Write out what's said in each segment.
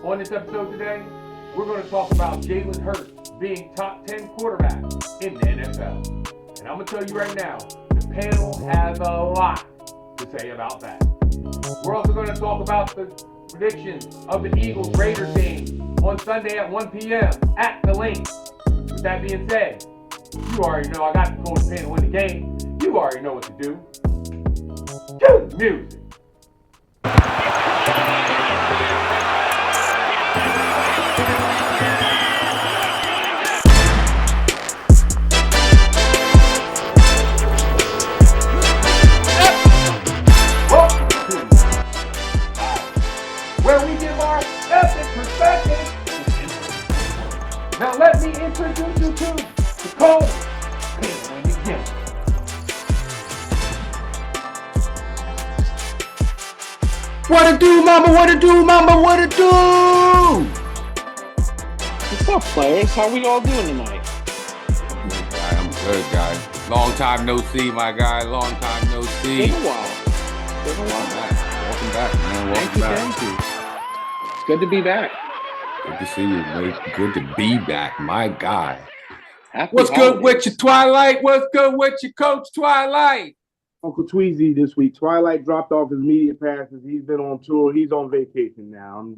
On this episode today, we're going to talk about Jalen Hurts being top 10 quarterback in the NFL. And I'm going to tell you right now, the panel has a lot to say about that. We're also going to talk about the predictions of the Eagles-Raiders game on Sunday at 1 p.m. at the Link. With that being said, you already know I got the coldest panel in the game. You already know what to do. Cue the music. Where we give our epic perspective. Now let me introduce you to the cold panel in the game. What it do, mama? What it do, mama? What it do? What's up, players? How we all doing tonight? I'm good, guy. Long time no see, my guy. Long time no see. Been a while. Welcome back, man. Welcome back. Thank you. It's good to be back. Good to see you, mate. Good to be back, my guy. Happy What's holidays. good with you, Twilight? What's good with you, Coach Twilight? Uncle Tweezy this week. Twilight dropped off his media passes. He's been on tour. He's on vacation now.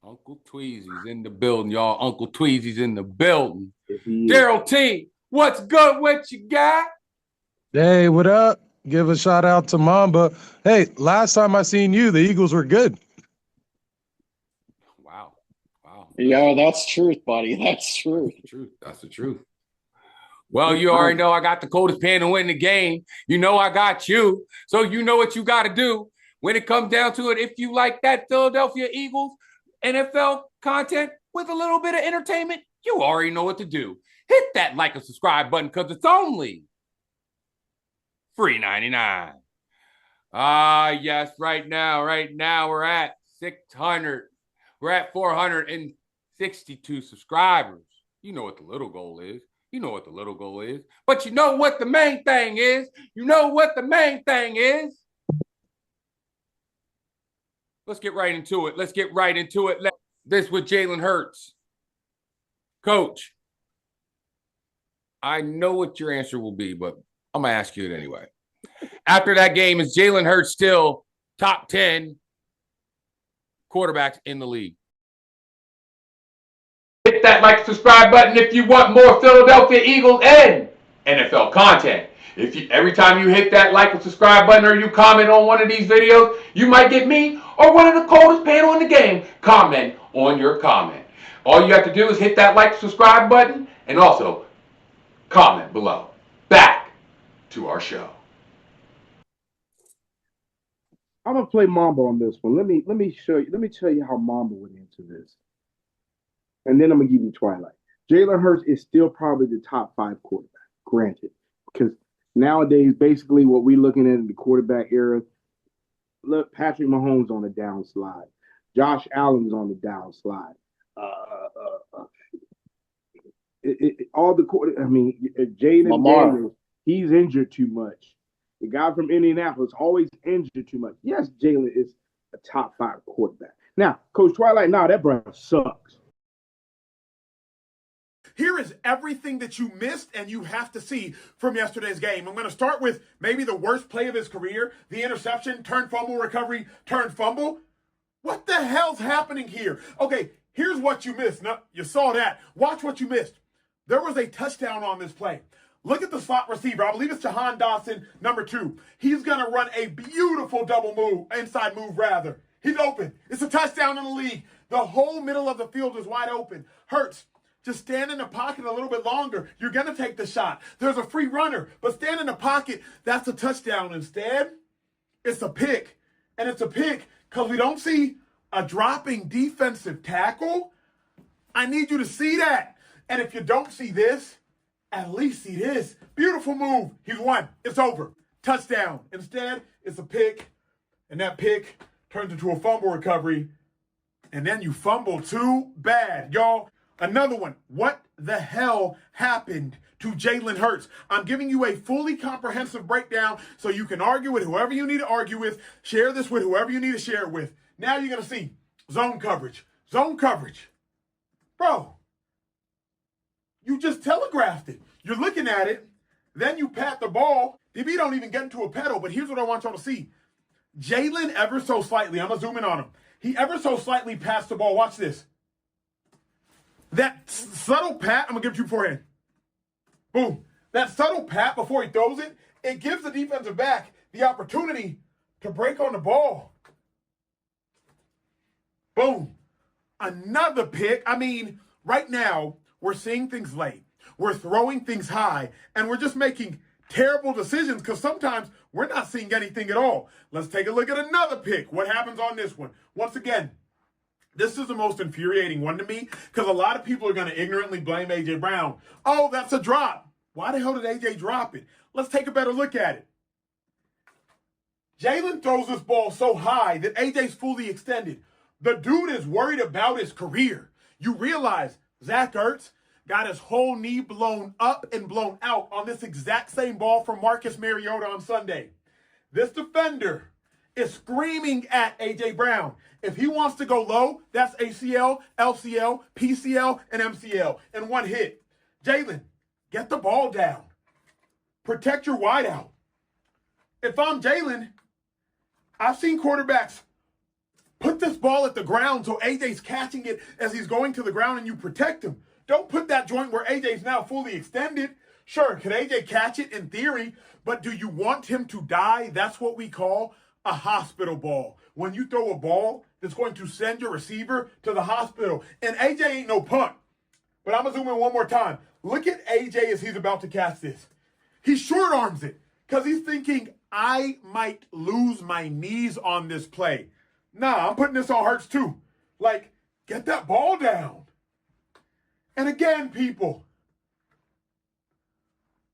Uncle Tweezy's in the building, y'all. Uncle Tweezy's in the building. Yes, Daryl T, what's good with you, guy? Hey, what up? Give a shout out to Mamba. Hey, last time I seen you, the Eagles were good. Wow. Yeah, that's truth, buddy. That's truth. That's the truth. Well, you already know I got the coldest panel in the game. You know I got you. So you know what you got to do. When it comes down to it, if you like that Philadelphia Eagles NFL content with a little bit of entertainment, you already know what to do. Hit that like and subscribe button because it's only $3.99. Yes, right now we're at 600. We're at 462 subscribers. You know what the little goal is. But you know what the main thing is. Let's get right into it. This with Jalen Hurts. Coach, I know what your answer will be, but I'm going to ask you it anyway. After that game, is Jalen Hurts still top 10 quarterbacks in the league? Hit that like subscribe button if you want more Philadelphia Eagles and NFL content. Every time you hit that like and subscribe button or you comment on one of these videos, you might get me or one of the coldest panel in the game comment on your comment. All you have to do is hit that like subscribe button and also comment below. Back to our show. I'm gonna play Mamba on this one. Let me show you. Let me tell you how Mamba went into this, and then I'm gonna give you Twilight. Jalen Hurts is still probably the top 5 quarterback, granted, because nowadays basically what we're looking at in the quarterback era. Look, Patrick Mahomes on the downslide, Josh Allen's on the downslide. Jaden Daniels, he's injured too much. The guy from Indianapolis always injured too much. Yes, Jalen is a top 5 quarterback. Now, Coach Twilight, that brother sucks. Here is everything that you missed and you have to see from yesterday's game. I'm going to start with maybe the worst play of his career, the interception, turn fumble recovery, turn fumble. What the hell's happening here? Okay, here's what you missed. Now, you saw that. Watch what you missed. There was a touchdown on this play. Look at the slot receiver. I believe it's Jahan Dotson, number 2. He's going to run a beautiful inside move rather. He's open. It's a touchdown in the league. The whole middle of the field is wide open. Hurts, just stand in the pocket a little bit longer. You're going to take the shot. There's a free runner, but stand in the pocket. That's a touchdown. Instead, it's a pick. And it's a pick because we don't see a dropping defensive tackle. I need you to see that. And if you don't see this, at least see this. Beautiful move. He's won. It's over. Touchdown. Instead, it's a pick. And that pick turns into a fumble recovery. And then you fumble too bad, y'all. Another one. What the hell happened to Jalen Hurts? I'm giving you a fully comprehensive breakdown so you can argue with whoever you need to argue with. Share this with whoever you need to share it with. Now you're going to see Zone coverage. Zone coverage. Bro, you just telegraphed it. You're looking at it. Then you pat the ball. DB don't even get into a pedal, but here's what I want y'all to see. Jalen ever so slightly, I'm going to zoom in on him. He ever so slightly passed the ball. Watch this. That subtle pat, I'm going to give it to you beforehand. Boom. That subtle pat before he throws it, it gives the defensive back the opportunity to break on the ball. Boom. Another pick. I mean, right now, we're seeing things late. We're throwing things high, and we're just making terrible decisions because sometimes we're not seeing anything at all. Let's take a look at another pick. What happens on this one? Once again, this is the most infuriating one to me because a lot of people are going to ignorantly blame A.J. Brown. Oh, that's a drop. Why the hell did A.J. drop it? Let's take a better look at it. Jalen throws this ball so high that A.J.'s fully extended. The dude is worried about his career. You realize Zach Ertz got his whole knee blown up and blown out on this exact same ball from Marcus Mariota on Sunday. This defender is screaming at A.J. Brown. If he wants to go low, that's ACL, LCL, PCL, and MCL in one hit. Jalen, get the ball down. Protect your wideout. If I'm Jalen, I've seen quarterbacks put this ball at the ground so AJ's catching it as he's going to the ground and you protect him. Don't put that joint where AJ's now fully extended. Sure, can AJ catch it in theory, but do you want him to die? That's what we call a hospital ball. When you throw a ball that's going to send your receiver to the hospital. And AJ ain't no punt. But I'm going to zoom in one more time. Look at AJ as he's about to catch this. He short arms it because he's thinking, I might lose my knees on this play. Nah, I'm putting this on Hurts too. Like, get that ball down. And again, people,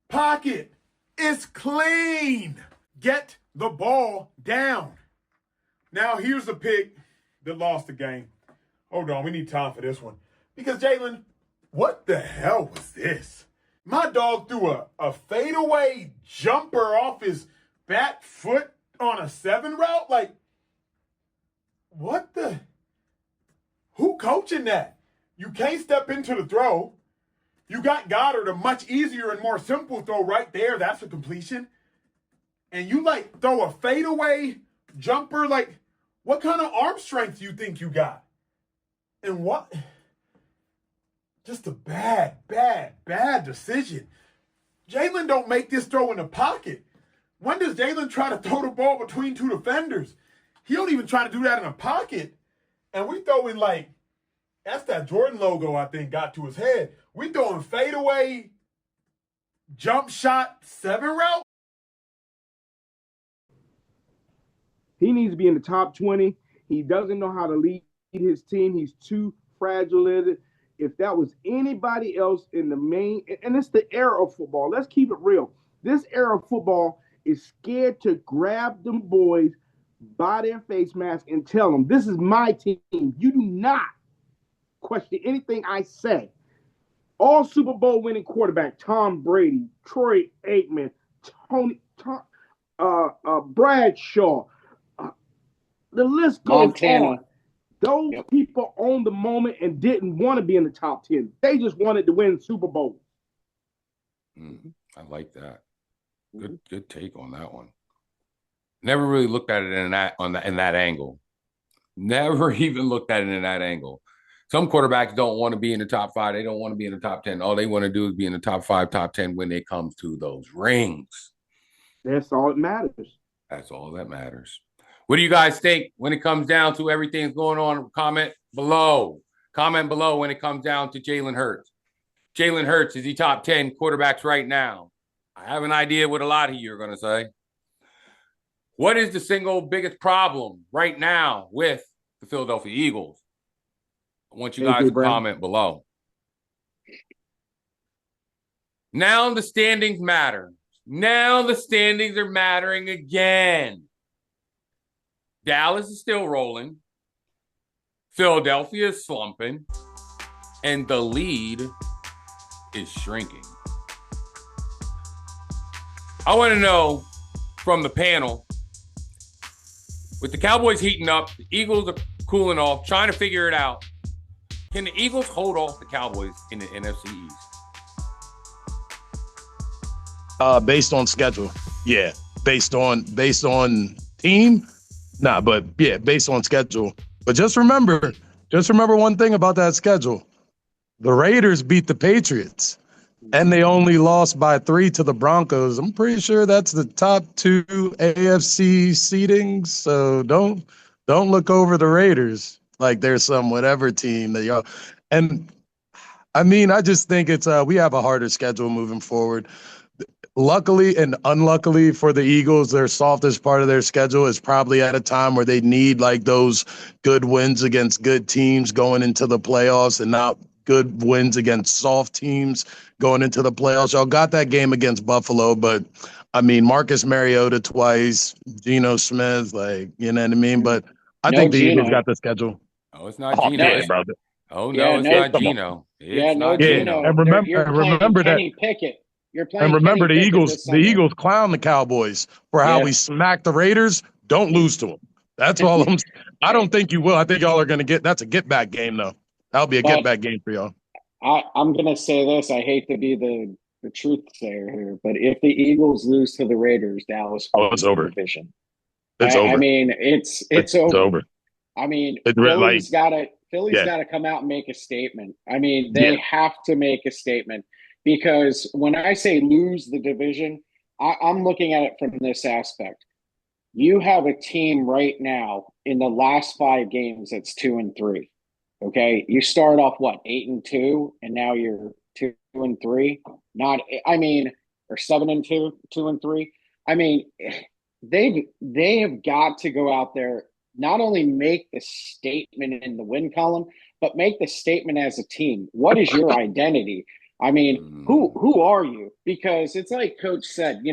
pocket is clean. Get the ball down. Now, here's the pick that lost the game. Hold on, we need time for this one. Because, Jalen, what the hell was this? My dog threw a fadeaway jumper off his back foot on a 7 route? Like, what the? Who coaching that? You can't step into the throw. You got Goddard, a much easier and more simple throw right there. That's a completion. And you, like, throw a fadeaway jumper. Like, what kind of arm strength do you think you got? And what? Just a bad decision. Jalen don't make this throw in the pocket. When does Jalen try to throw the ball between two defenders? He don't even try to do that in a pocket. And we throwing like, that's that Jordan logo, I think, got to his head. We throwing fadeaway, jump shot, 7 route. He needs to be in the top 20. He doesn't know how to lead his team. He's too fragile in it. If that was anybody else in the main, and it's the era of football. Let's keep it real. This era of football is scared to grab them boys by their face mask and tell them, this is my team. You do not question anything I say. All Super Bowl winning quarterback, Tom Brady, Troy Aikman, Bradshaw. The list goes Montana. on. Those people owned the moment and didn't want to be in the top 10. They just wanted to win Super Bowl. I like that. Good take on that one. Never really looked at it in that angle. Never even looked at it in that angle. Some quarterbacks don't want to be in the top 5. They don't want to be in the top 10. All they want to do is be in the top 5, top 10 when it comes to those rings. That's all that matters. That's all that matters. What do you guys think when it comes down to everything that's going on? Comment below. Comment below when it comes down to Jalen Hurts. Jalen Hurts, is he top 10 quarterbacks right now? I have an idea what a lot of you are going to say. What is the single biggest problem right now with the Philadelphia Eagles? I want you guys to comment below. Now the standings matter. Now the standings are mattering again. Dallas is still rolling. Philadelphia is slumping. And the lead is shrinking. I want to know from the panel, with the Cowboys heating up, the Eagles are cooling off, trying to figure it out. Can the Eagles hold off the Cowboys in the NFC East? Based on schedule, yeah. Based on team, nah. But yeah, based on schedule. But just remember one thing about that schedule: the Raiders beat the Patriots, and they only lost by 3 to the Broncos. I'm pretty sure that's the top 2 AFC seedings. So don't look over the Raiders like there's some whatever team that y'all. And I mean, I just think it's we have a harder schedule moving forward. Luckily and unluckily for the Eagles, their softest part of their schedule is probably at a time where they need like those good wins against good teams going into the playoffs and not good wins against soft teams going into the playoffs. Y'all got that game against Buffalo, but I mean, Marcus Mariota twice, Geno Smith, like, you know what I mean? But I think the Eagles got the schedule. Oh, it's not Geno. Yeah, brother. Oh, no, it's not Geno. It's not Geno. And remember that. Kenny Pickett. You're playing. And remember, Kenny the Pickett Eagles clown the Cowboys for how we smacked the Raiders. Don't lose to them. That's all I'm. I don't think you will. I think y'all are going to get. That's a get back game, though. That'll be a get back game for y'all. I'm going to say this. I hate to be the truth sayer here, but if the Eagles lose to the Raiders, Dallas it's over. Division. It's over. I mean, it's over. It's over. I mean, Philly's got to come out and make a statement. I mean, they have to make a statement. Because when I say lose the division, I'm looking at it from this aspect. You have a team right now in the last 5 games that's 2-3. Okay, you start off 8-2, and now you're 2-3. Or 7-2, 2-3. I mean, they have got to go out there, not only make the statement in the win column, but make the statement as a team. What is your identity? I mean, who are you? Because it's like Coach said,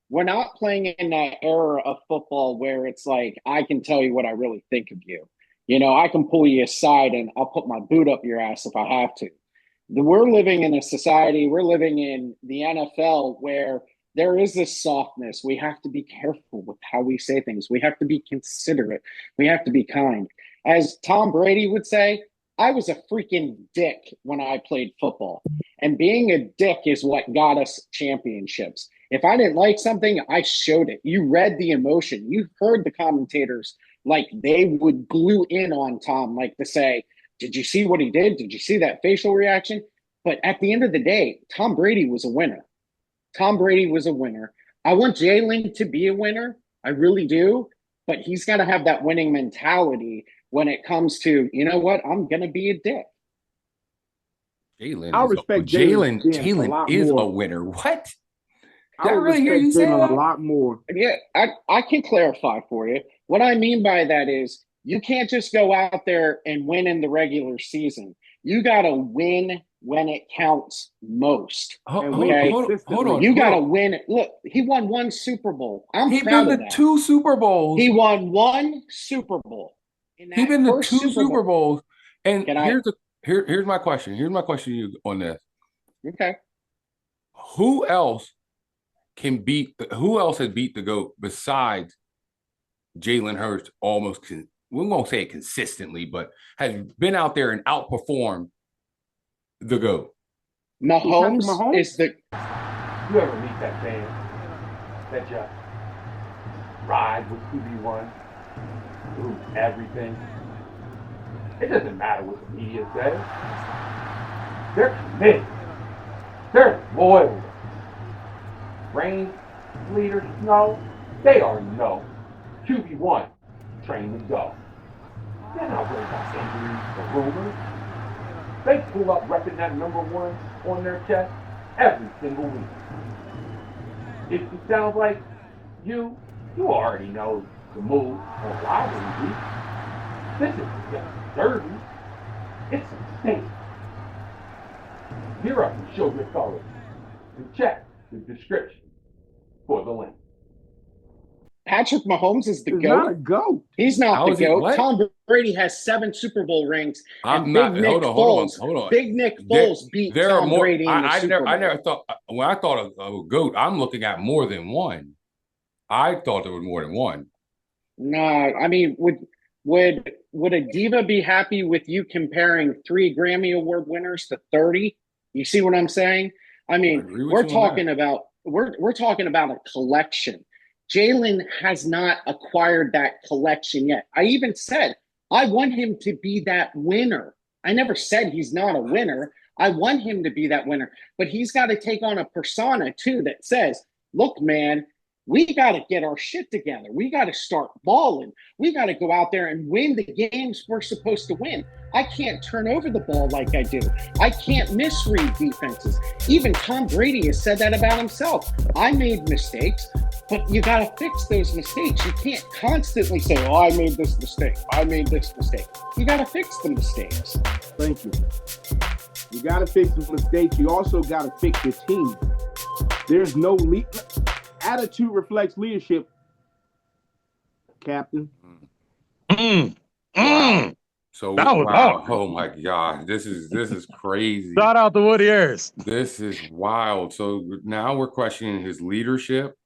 we're not playing in that era of football where it's like, I can tell you what I really think of you. I can pull you aside and I'll put my boot up your ass if I have to. We're living in a society, we're living in the NFL where there is this softness. We have to be careful with how we say things. We have to be considerate. We have to be kind. As Tom Brady would say, I was a freaking dick when I played football. And being a dick is what got us championships. If I didn't like something, I showed it. You read the emotion. You heard the commentators, like they would glue in on Tom, like to say, did you see what he did? Did you see that facial reaction? But at the end of the day, Tom Brady was a winner. Tom Brady was a winner. I want Jalen to be a winner. I really do. But he's got to have that winning mentality when it comes to, you know what, I'm going to be a dick. Jalen is a winner. What? Did I really hear you say that? A lot more. Yeah, I can clarify for you. What I mean by that is you can't just go out there and win in the regular season. You got to win when it counts most. Hold on. You got to win. Look, he won 1 Super Bowl. He been to 2 Super Bowls. He won 1 Super Bowl. He been to 2 Super Bowls. And here's my question. Here's my question to you on this. Okay. Who else has beat the GOAT besides Jalen Hurts we won't say it consistently, but has been out there and outperformed the GOAT? Mahomes is the... You ever meet that fan that just rides with QB1, who's everything? It doesn't matter what the media says. They're committed. They're loyal. Reigns, leaders, no. They already know. QB1, train to go. They're not worried about injuries or rumors. They pull up repping that number 1 on their chest every single week. If it sounds like you already know the move on rivalry week. This isn't just a derby. It's a state. Gear up and show your colors. And check the description for the link. Patrick Mahomes is the GOAT. Not a GOAT. He's not the GOAT. Tom Brady has 7 Super Bowl rings. And Big Nick Foles beat Tom Brady in the Super Bowl. I never thought, when I thought of a GOAT, I'm looking at more than one. I thought there was more than one. No, I mean, would a diva be happy with you comparing 3 Grammy Award winners to 30? You see what I'm saying? I I mean, agree with we're you on that. talking about we're talking about a collection. Jalen has not acquired that collection yet. I even said I want him to be that winner. I never said he's not a winner. I want him to be that winner, but he's got to take on a persona too that says, "Look, man, we got to get our shit together. We got to start balling. We got to go out there and win the games we're supposed to win. I can't turn over the ball like I do. I can't misread defenses. Even Tom Brady has said that about himself. I made mistakes, but you got to fix those mistakes. You can't constantly say, oh, I made this mistake. I made this mistake. You got to fix the mistakes." Thank you. You got to fix the mistakes. You also got to fix your team. There's no attitude reflects leadership, Captain. Wow. So That was wow. awesome. Oh my God. This is crazy. Shout out to Woody Ayers. This is wild. So now we're questioning his leadership.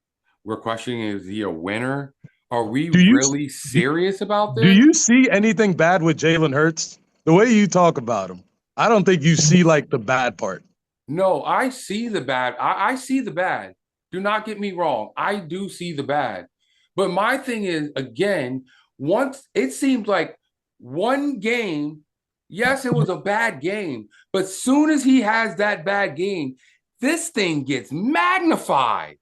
We're questioning, is he a winner? Are we really serious about this? Do you see anything bad with Jalen Hurts? The way you talk about him, I don't think you see like the bad part. No, I see the bad. I see the bad. Do not get me wrong. I do see the bad. But my thing is, again, once it seems like one game, yes, it was a bad game, but soon as he has that bad game, this thing gets magnified.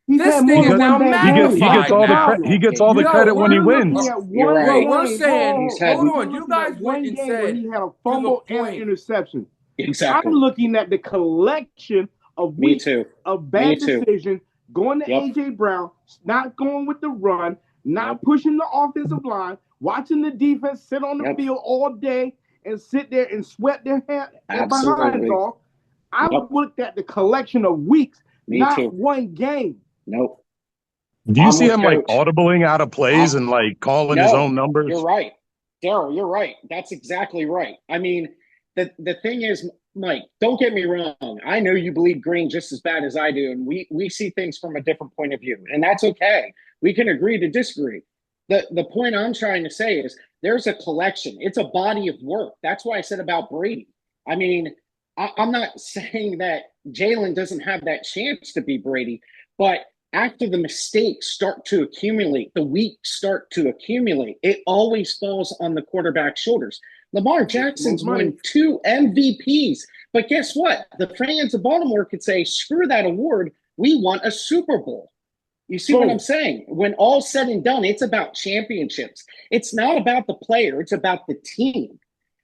This thing is now magnified. He gets all the credit when he wins. We're saying, hold on, you guys one went and game said where he had a fumble and an interception. Exactly. I'm looking at the collection of weeks of bad decisions, going to AJ Brown, not going with the run, not pushing the offensive line, watching the defense sit on the field all day and sit there and sweat their behinds off. I looked at the collection of weeks, not one game. Nope. Do you see him like audibling out of plays and like calling his own numbers? You're right. Daryl, you're right. That's exactly right. I mean, the thing is, Mike, don't get me wrong. I know you bleed green just as bad as I do, and we see things from a different point of view, and that's okay. We can agree to disagree. The point I'm trying to say is there's a collection. It's a body of work. That's why I said about Brady. I mean, I'm not saying that Jalen doesn't have that chance to be Brady, but after the mistakes start to accumulate, the weeks start to accumulate, it always falls on the quarterback's shoulders. Lamar Jackson's won 2 MVPs. But guess what? The fans of Baltimore could say, screw that award. We want a Super Bowl. You see what I'm saying? When all's said and done, it's about championships. It's not about the player. It's about the team,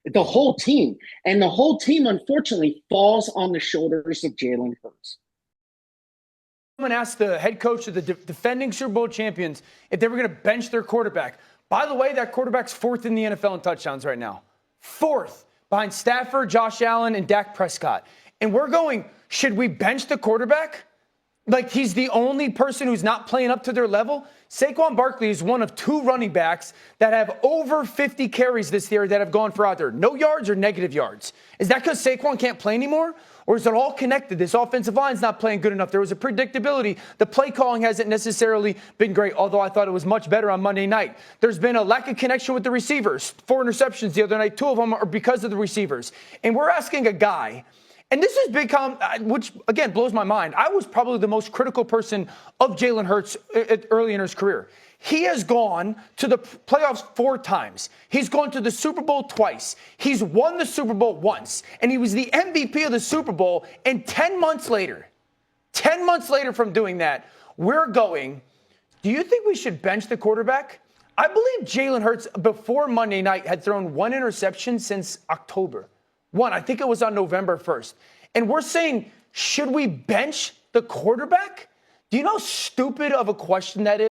the whole team. And the whole team, unfortunately, falls on the shoulders of Jalen Hurts. Someone asked the head coach of the defending Super Bowl champions if they were going to bench their quarterback. By the way, that quarterback's 4th in the NFL in touchdowns right now. 4th behind Stafford, Josh Allen, and Dak Prescott. And we're going, should we bench the quarterback? Like he's the only person who's not playing up to their level? Saquon Barkley is one of 2 running backs that have over 50 carries this year that have gone for either no yards or negative yards. Is that because Saquon can't play anymore? Or is it all connected? This offensive line's not playing good enough. There was a predictability. The play calling hasn't necessarily been great, although I thought it was much better on Monday night. There's been a lack of connection with the receivers. 4 interceptions the other night. 2 of them are because of the receivers. And we're asking a guy, and this has become, which again blows my mind. I was probably the most critical person of Jalen Hurts early in his career. He has gone to the playoffs 4 times. He's gone to the Super Bowl twice. He's won the Super Bowl once. And he was the MVP of the Super Bowl. And 10 months later from doing that, we're going, do you think we should bench the quarterback? I believe Jalen Hurts, before Monday night, had thrown 1 interception since October. 1, I think it was on November 1st. And we're saying, should we bench the quarterback? Do you know how stupid of a question that is?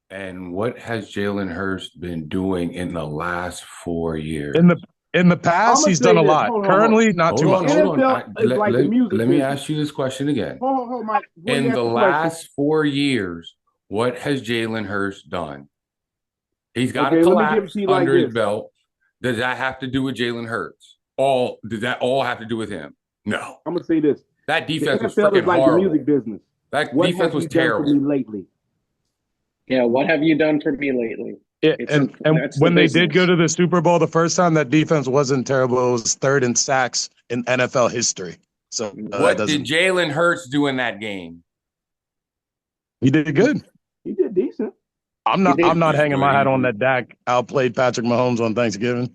And what has Jalen Hurts been doing in the last 4 years? In the past, he's done a lot. Currently, not too much. Hold on. Let me ask you this question again. Hold on, Mike. In the last 4 years, what has Jalen Hurts done? He's got a collapse under his belt. Does that have to do with Jalen Hurts? Does that all have to do with him? No. I'm gonna say this. That defense was freaking freaking like horrible. The music business. That what defense was terrible. Done for me lately? Yeah, what have you done for me lately? Yeah, and That's the when they did go business. to the Super Bowl the first time, that defense wasn't terrible. It was third in sacks in NFL history. So that What did doesn't. Jalen Hurts do in that game? He did good. He did decent. I'm He not. I'm did. not He's hanging good. my hat on that Dak outplayed Patrick Mahomes on Thanksgiving.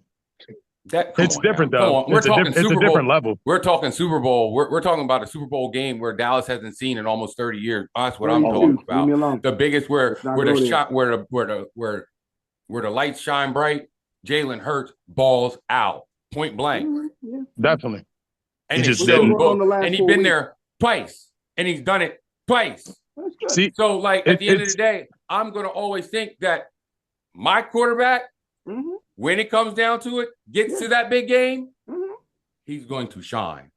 Come It's on now. different Come though. on. We're talking It's a Super different Bowl. level. We're talking Super Bowl. We're talking about a Super Bowl game where Dallas hasn't seen in almost 30 years. That's what I'm 32. talking Leave about. me alone. The biggest where Let's not where go the there. shot where the lights shine bright, Jalen Hurts balls out, point blank. Yeah. Definitely. And He it just showed didn't. on the both. last And he's 4 been weeks. there twice. And he's done it twice. That's good. See, So, like, at the end of it's the day, I'm going to always think that my quarterback, Mm-hmm. when it comes down to it, gets Yeah. to that big game, Mm-hmm. he's going to shine.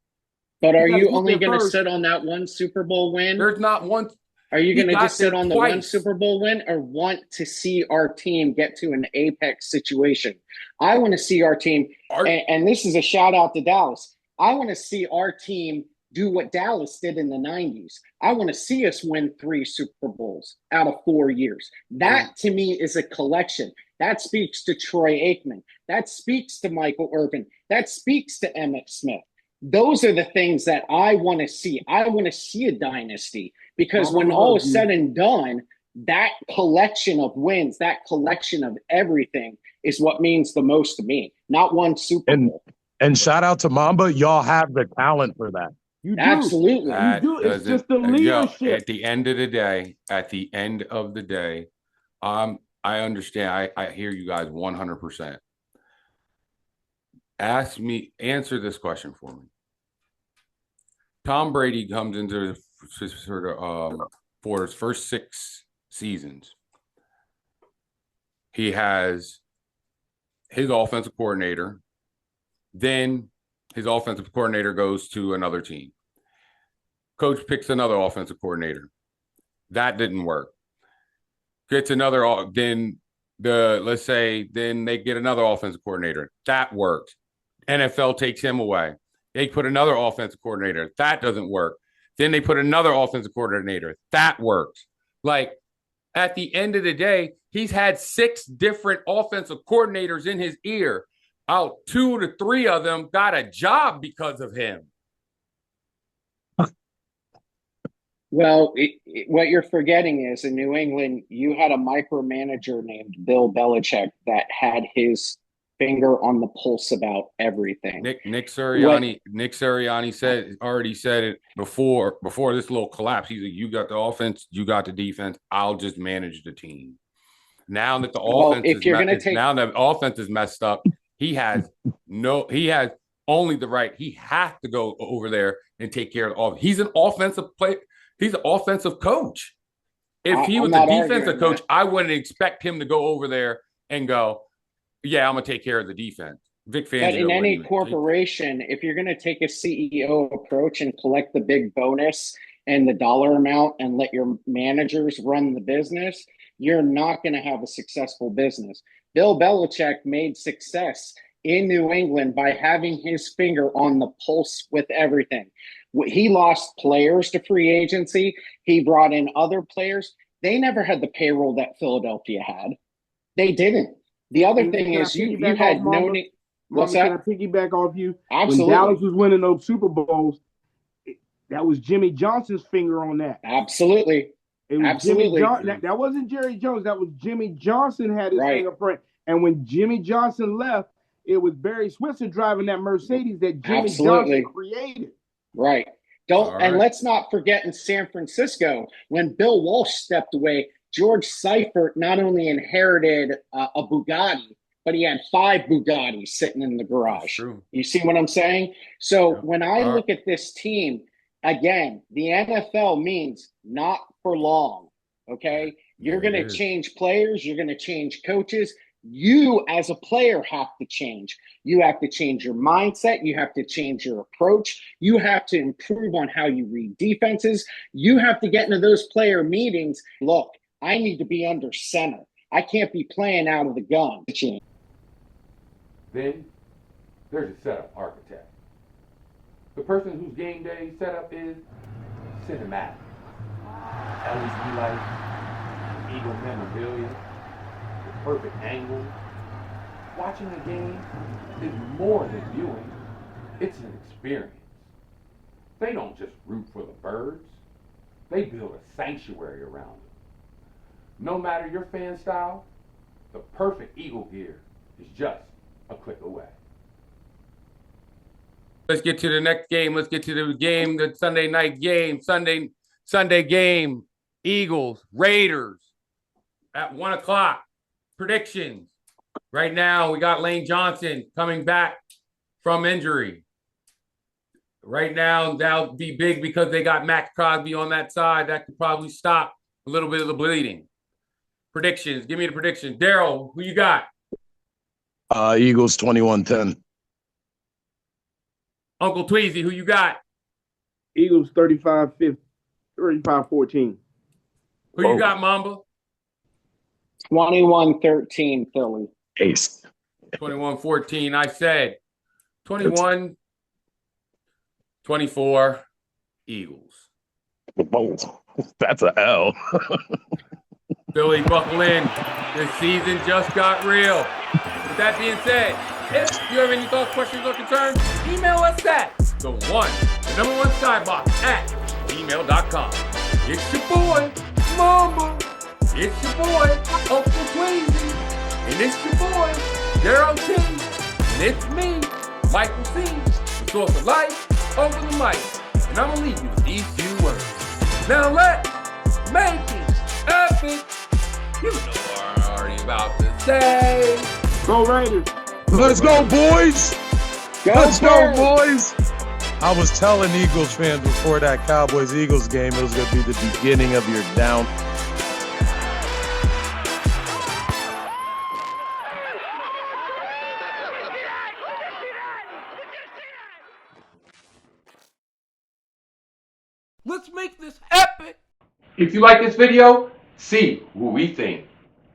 But are You gotta you get only there going to first. sit on that one Super Bowl win? There's not one. Are you He going to got just sit there on the one twice. Super Bowl win or want to see our team get to an apex situation? I want to see our team, and this is a shout out to Dallas. I want to see our team do what Dallas did in the 90s. I want to see us win 3 Super Bowls out of 4 years. That to me is a collection. That speaks to Troy Aikman. That speaks to Michael Irvin. That speaks to Emmitt Smith. Those are the things that I want to see. I want to see a dynasty because when all is said and done, that collection of wins, that collection of everything is what means the most to me, not one Super Bowl. And shout out to Mamba. Y'all have the talent for that. You do. Absolutely. You do. It's just the leadership. At the end of the day, I understand. I hear you guys 100%. Answer this question for me. Tom Brady comes into for his first 6 seasons. He has his offensive coordinator. Then his offensive coordinator goes to another team. Coach picks another offensive coordinator. That didn't work. Gets another, then they get another offensive coordinator. That worked. NFL takes him away. They put another offensive coordinator. That doesn't work. Then they put another offensive coordinator. That works. Like, at the end of the day, he's had 6 different offensive coordinators in his ear. Out 2 to 3 of them got a job because of him. Well, what you're forgetting is in New England, you had a micromanager named Bill Belichick that had his finger on the pulse about everything. Nick Sirianni already said it before this little collapse. He's like, you got the offense, you got the defense. I'll just manage the team. Now that the offense is messed up, he has only the right. He has to go over there and take care of all. He's an offensive player. He's an offensive coach. If he was a defensive coach, I wouldn't expect him to go over there and go, yeah, I'm going to take care of the defense. Vic Fangio. But in any corporation, if you're going to take a CEO approach and collect the big bonus and the dollar amount and let your managers run the business, you're not going to have a successful business. Bill Belichick made success in New England by having his finger on the pulse with everything. He lost players to free agency. He brought in other players. They never had the payroll that Philadelphia had. They didn't. The other thing is you had no need. What's that? Can I piggyback off you? Absolutely. When Dallas was winning those Super Bowls, that was Jimmy Johnson's finger on that. Absolutely. It was Absolutely. That wasn't Jerry Jones. That was Jimmy Johnson had his fingerprint. And when Jimmy Johnson left, it was Barry Switzer driving that Mercedes that Jimmy Johnson created. Right. And let's not forget in San Francisco, when Bill Walsh stepped away, George Seifert not only inherited a Bugatti, but he had 5 Bugattis sitting in the garage. You see what I'm saying? So when I look at this team, again, the NFL means not for long, okay? You're going to change players. You're going to change coaches. You as a player have to change. You have to change your mindset. You have to change your approach. You have to improve on how you read defenses. You have to get into those player meetings. Look, I need to be under center. I can't be playing out of the gun. Then there's a setup architect. The person whose game day setup is cinematic. LED lights, Eagle memorabilia, the perfect angles. Watching a game is more than viewing. It's an experience. They don't just root for the birds. They build a sanctuary around them. No matter your fan style, the perfect Eagle gear is just a click away. Let's get to the next game. Let's get to the game, the Sunday night game, Sunday game. Eagles, Raiders at 1 o'clock. Predictions. Right now, we got Lane Johnson coming back from injury. Right now, that'll be big because they got Max Crosby on that side. That could probably stop a little bit of the bleeding. Predictions. Give me the prediction. Daryl, who you got? Eagles 21-10. Uncle Tweezy, who you got? Eagles 35-14. Who you got, Mamba? 21-13 Philly. Ace. 21-14. I said 21-24 Eagles. Whoa, that's a L. Philly, buckle in. This season just got real. With that being said, if you have any thoughts, questions, or concerns, email us at the number one skybox at gmail.com. It's your boy, Mamba. It's your boy, Uncle Tweezy. And it's your boy, Daryl T. And it's me, Michael C. The source of life over the mic. And I'm going to leave you with these few words. Now let's make it epic. You know what I'm already about to say. Go Raiders. Let's go, boys. Let's go, Birds. boys. I was telling Eagles fans before that Cowboys-Eagles game, it was going to be the beginning of your down. Let's make this epic. If you like this video, see who we think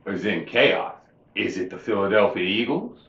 is in chaos. Is it the Philadelphia Eagles